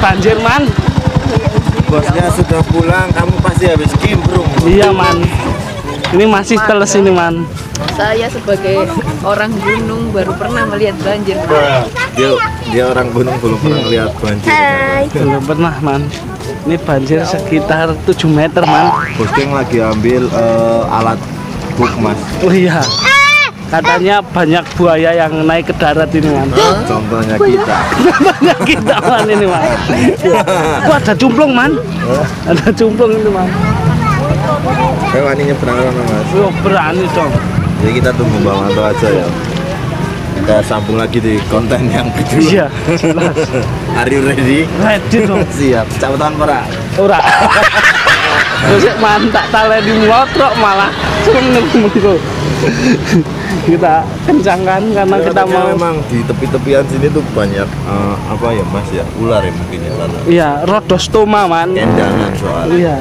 banjir, Man. Bosnya sudah pulang, kamu pasti habis kimbrung. Iya, Man. Ini masih teles ini, Man. Saya sebagai orang gunung baru pernah melihat banjir. Dia orang gunung belum pernah lihat banjir. Belum pernah, Man. Ini banjir sekitar 7 meter, Man. Bosnya lagi ambil alat buk, Mas. Oh iya. Katanya banyak buaya yang naik ke darat ini, Man. Contohnya kita. Banyak kita, Man, ini, Man. Wah, ada cumplung, Man. Ada cumplung ini, Man. Kayak wani nyebrang sana, Mas. Oh, berani dong. Jadi kita tunggu Bang Wanto aja ya. Kita sambung lagi di konten yang kedua. Iya, jelas. Are you ready? Ready dong. Siap. Cabutan pera. Ora. Terus mantak tali di motrok malah menunggu. Kita kencangkan karena kita mau. Memang di tepi-tepian sini tuh banyak apa ya, Mas ya? Ular ya mungkin ya sana. Iya, rodostoma, Man. Kendangan soalnya. Iya.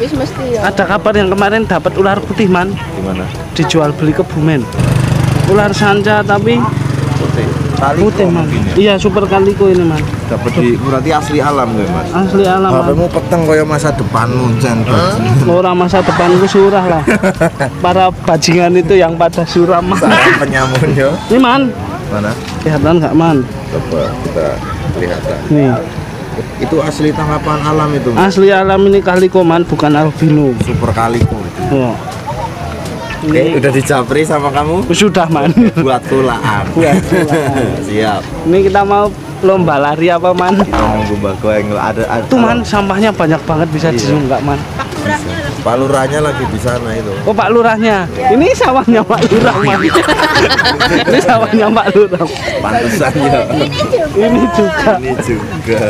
Wis mesti ya. Ada kabar yang kemarin dapat ular putih, Man. Gimana? Dijual beli ke Bumen. Ular sanca tapi Putih. putih, Man. Iya, super kaliko ini, Man. Dapat di berarti asli alam gue, Mas. Asli alam, Man. HPmu peteng kaya masa depanmu, Jan. Orang masa depanku surah lah. Para bajingan itu yang pada suram, Man. Sarang penyamunnya. Ini, Man. Mana? Kelihatan nggak, Man? Coba kita lihat. Nih. Itu asli tangkapan alam itu. Asli alam ini kaliko, Man, bukan albino. Super kaliko itu. Oh. Oke, udah dijapri sama kamu? Sudah, Man. Buat kulaan. Buat kulaan. Siap. Ini kita mau lomba lari apa, Man? Kita nunggu Mbak Goeng ada. Tuh, Man, sampahnya banyak banget bisa Iya. diunggak, Man. Pak Lurahnya lagi di sana itu. Oh, Pak Lurahnya. Ini sawahnya Pak Lurah, Man. Ini sawahnya Pak Lurah. Pantesan ya. Ini juga. Ini juga.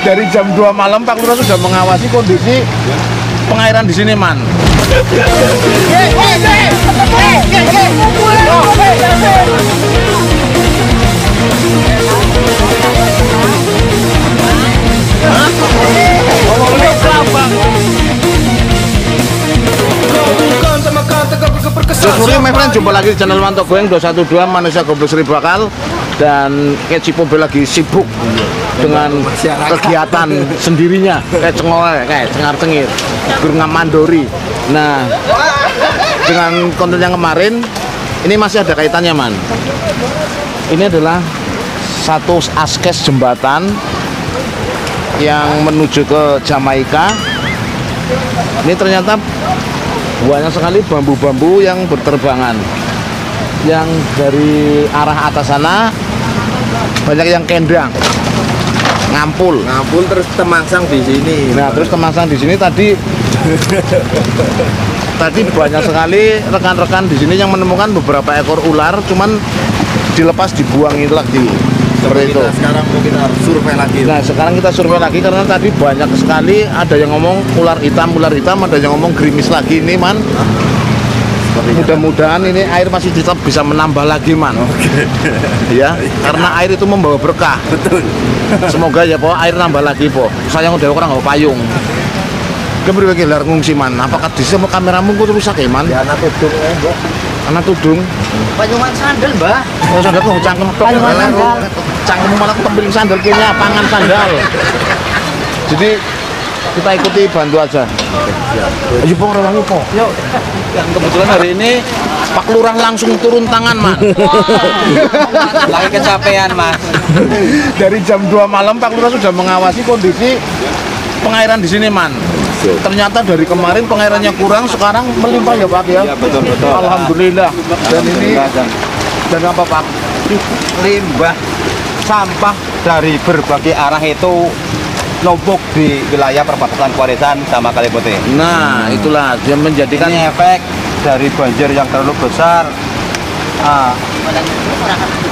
Dari jam 2 malam Pak Lurah sudah mengawasi kondisi pengairan di sini, Man. Sore, my friend, jumpa lagi di channel Wanto Goeng 212 Manusia Goblok Seribu Akal. Dan kayak Cipobe lagi sibuk dengan kegiatan sendirinya, kayak cengol, kayak cengar-cengir, gurungam mandori. Nah, dengan konten yang kemarin ini masih ada kaitannya, Man. Ini adalah satu askes jembatan yang menuju ke Jamaika. Ini ternyata banyak sekali bambu-bambu yang berterbangan. Yang dari arah atas sana banyak yang kendang, ngampul terus temangsang di sini. Nah, terus temangsang di sini tadi banyak sekali rekan-rekan di sini yang menemukan beberapa ekor ular, cuman dilepas dibuang itu lagi. Seperti itu. Sekarang kita harus survei lagi. Nah, sekarang kita survei lagi karena tadi banyak sekali ada yang ngomong ular hitam, ada yang ngomong gerimis lagi ini, Man. Mudah-mudahan ini air masih tetap bisa menambah lagi, Man. Oke. Ya, karena air itu membawa berkah. Betul. Semoga ya, Po, air nambah lagi, Po. Sayang udah orang nggak payung. Keberi bagi lar ngungsi, Man. Apakah di semua kameramu kok rusak ya, Man? Ya, anak tudung Mbak. Anak tudung. Payungan sandal, Mbak. Oh, sandal tuh cangkem tok. Payungan sandal. Cangkem malah tembeling sandal punya pangan sandal. Jadi kita ikuti bantu aja. Ayo, Po, rewangi, Po. Yuk. Dan kebetulan hari ini Pak Lurah langsung turun tangan, Man. Lagi kecapean, Mas. Dari jam 2 malam Pak Lurah sudah mengawasi kondisi pengairan di sini, Man. Ternyata dari kemarin pengairannya kurang, sekarang melimpah ya, Pak ya. Iya, betul. Alhamdulillah. Dan ini dan apa, Pak? Limbah sampah dari berbagai arah itu numpuk di wilayah perbatasan Kuarisan sama Kaliputih. Nah, itulah yang menjadikan Ini efek dari banjir yang terlalu besar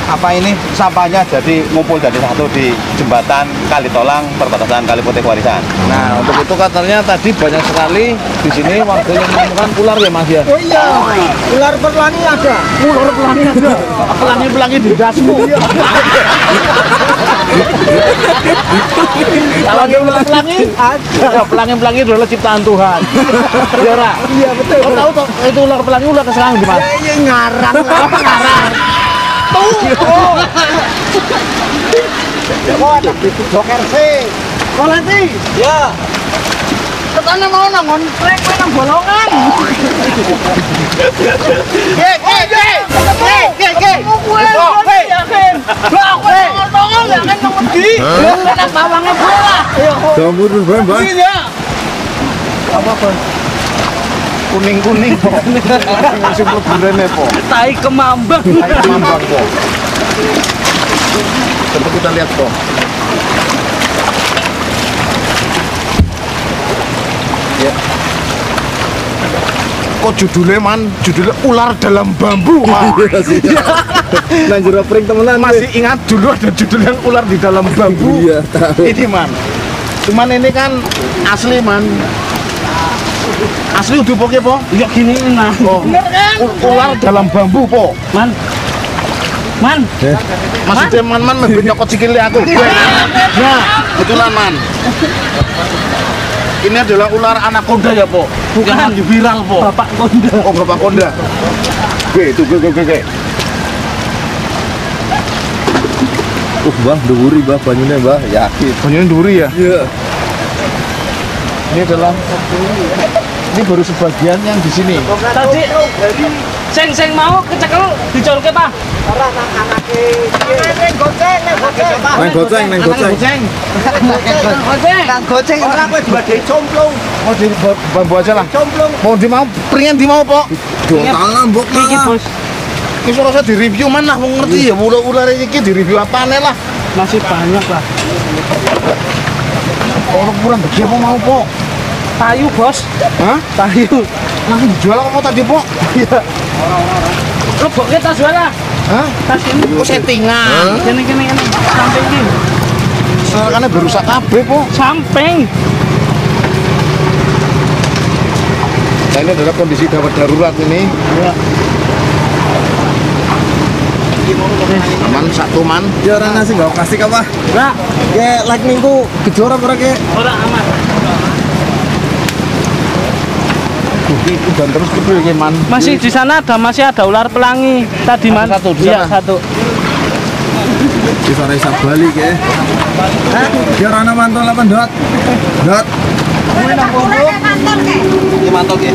apa ini sampahnya jadi ngumpul jadi satu di jembatan Kalitolang perbatasan Kaliputih Warisan. Nah, untuk itu katanya tadi banyak sekali di sini warga yang menemukan ular ya Mas ya. Oh iya, ular pelangi ada. Ular pelangi ada. Pelangi di dasmu. Kalau dia pelangi ada. Ya, pelangi adalah ciptaan Tuhan. Iya, Ra? Iya betul. Kau tahu toh itu ular pelangi ular keserang di mana? Ya ngarang lah. Ngarang. Oh, ada joker sih. Kau nanti? Ya. Ketanya mau nangon trek nang bolongan. Jamur Mbah. Apa? Kuning-kuning kok. Masih berene kok. Tai kemambang. Kayak mambang kok. Coba kita lihat kok. Ya. Kok judulnya ular dalam bambu man. Nang jero pring temenan. Masih ingat dulu ada judul yang ular di dalam bambu. Iya, tahu. Ini man. Cuman ini kan asli man. Asli udah pokoknya po. Ya gini nah. Oh. Ular dalam bambu po. Man. Maksudnya man lebih nyokot sikilnya aku. Nah, betulan man. Ini adalah ular anaconda ya po. Bukan. Yang lagi viral po. Bapak Konda. Oh, Bapak Konda. Itu gue. Mbah, dhuwuri Mbah banyune Mbah, yakin. Banyaknya duri ya. Iya. Ini baru sebagian yang di sini. Tadi seng mau kecekel dicolke, Pak. Ora nang anake. Nang goceng. Nang goceng ora kowe dibadhe complung. Oh, di bambu aja lah. Complung. Mau di mau, pengen di mau, Pok. Dontalan mbok Iki, Bos. Ini rasa di review mana mau ngerti ya ular ini di review apa lah. Masih banyak lah. Orang kurang gede apa mau po? Tayu, Bos. Hah? Tayu. Langsung dijual apa tadi po? Iya. Leboknya tas jual lah. Hah? Tas ini. Oh settingan. Kene. Samping ini. Soalnya berusak kabeh po. Samping. Nah ini adalah kondisi gawat darurat ini. Ya. Aman satu man. Ya ora nasi enggak plastik apa? Ora, Ya like minggu gejora ora ke? ora aman. Dan terus kedua ya man. Masih di sana masih ada ular pelangi tadi, Man. Satu di Iya, sana? satu. Di sore bali ke. Hah? Ya ora ana mantol apa, Dot? Dot. Ini mantap ya.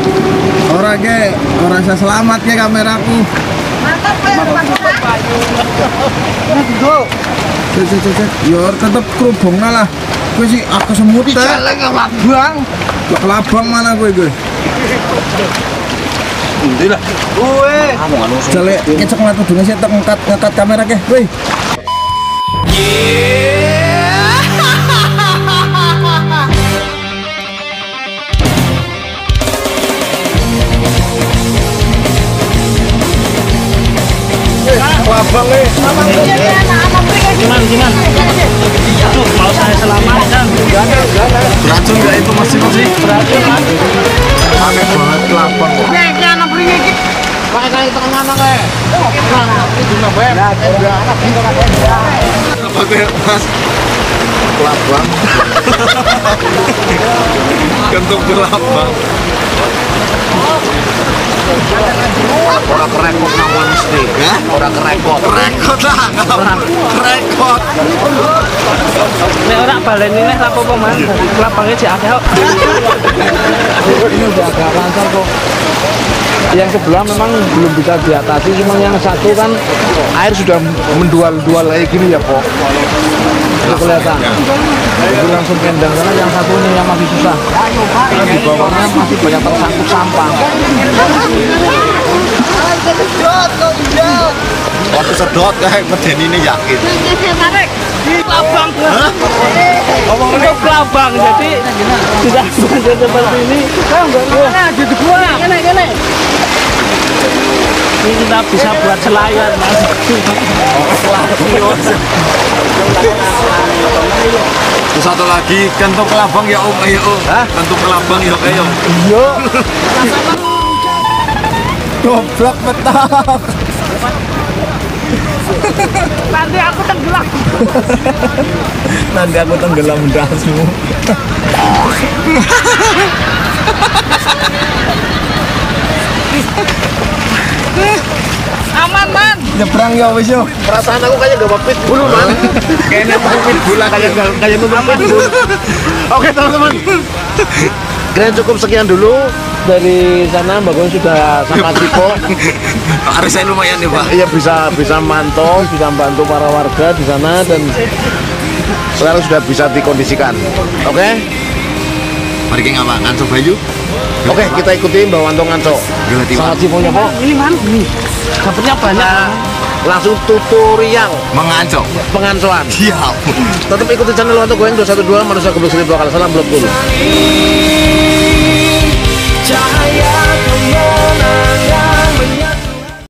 Ora ke, ora bisa selamat ke kameraku. Cek. Ya tetep kerubungna lah. Kowe sih aku semut ta. Jalan ngabang. Lah kelabang mana kowe gue? Alhamdulillah. Jelek kecek ngatu dune sih tek ngangkat kamera ke. Woi. Kelabang Gimana? Aduh, mau saya selamatkan. Beracun enggak itu masih? Beracun, Man. Aneh banget kelabang kok. pakai kali tengah nang kae. Nah, itu nambah. Pakai Mas kelabang. Kentuk kelabang. Orang kerekot nang mesti, ya? Orang kerekot. Rekod lah, rekod. Nek ora baleni neh rapopo, Man. Kelabangnya sih ada kok. Ini udah agak lancar kok. Yang sebelah memang belum bisa diatasi, cuma yang satu kan air sudah mendual-dual kayak gini ya, Pok. Itu kelihatan. Itu langsung kendang karena yang satu ini yang masih susah. Karena di bawahnya masih banyak tersangkut sampah. Waktu sedot kayak medeni ini yakin. Kelabang. Itu kelabang, jadi tidak seperti ini. Nah, di gua. Kene. Ini kita bisa buat selayan mas. Terus satu lagi kentung kelabang ya om, ayo om. Kentung kelabang ya ayo. Yo. Goblok petak. Nanti aku tenggelam. Nanti aku tenggelam dasmu. Aman man. Nyebrang ya wis yo. Perasaan aku kayak gak pipit bulu man. Kayaknya pitbull lah Kayak pitbull. Oke teman-teman. Kalian cukup sekian dulu dari sana. Mbak Gon sudah sama Cipo. Harus saya lumayan nih pak. Iya bisa mantau, bisa bantu para warga di sana dan sekarang sudah bisa dikondisikan. Oke? Mari kita ngapain coba yuk. Oke, kita ikuti Mbak Wanto nganco. Sama Ciponya po. Ini man, ini dapatnya banyak. Langsung tutorial Mengancok. pengancuan. Siap. Tetap ikuti channel Wanto Goeng 212 manusia goblok 1000 kali. Salam blok dulu. Cahaya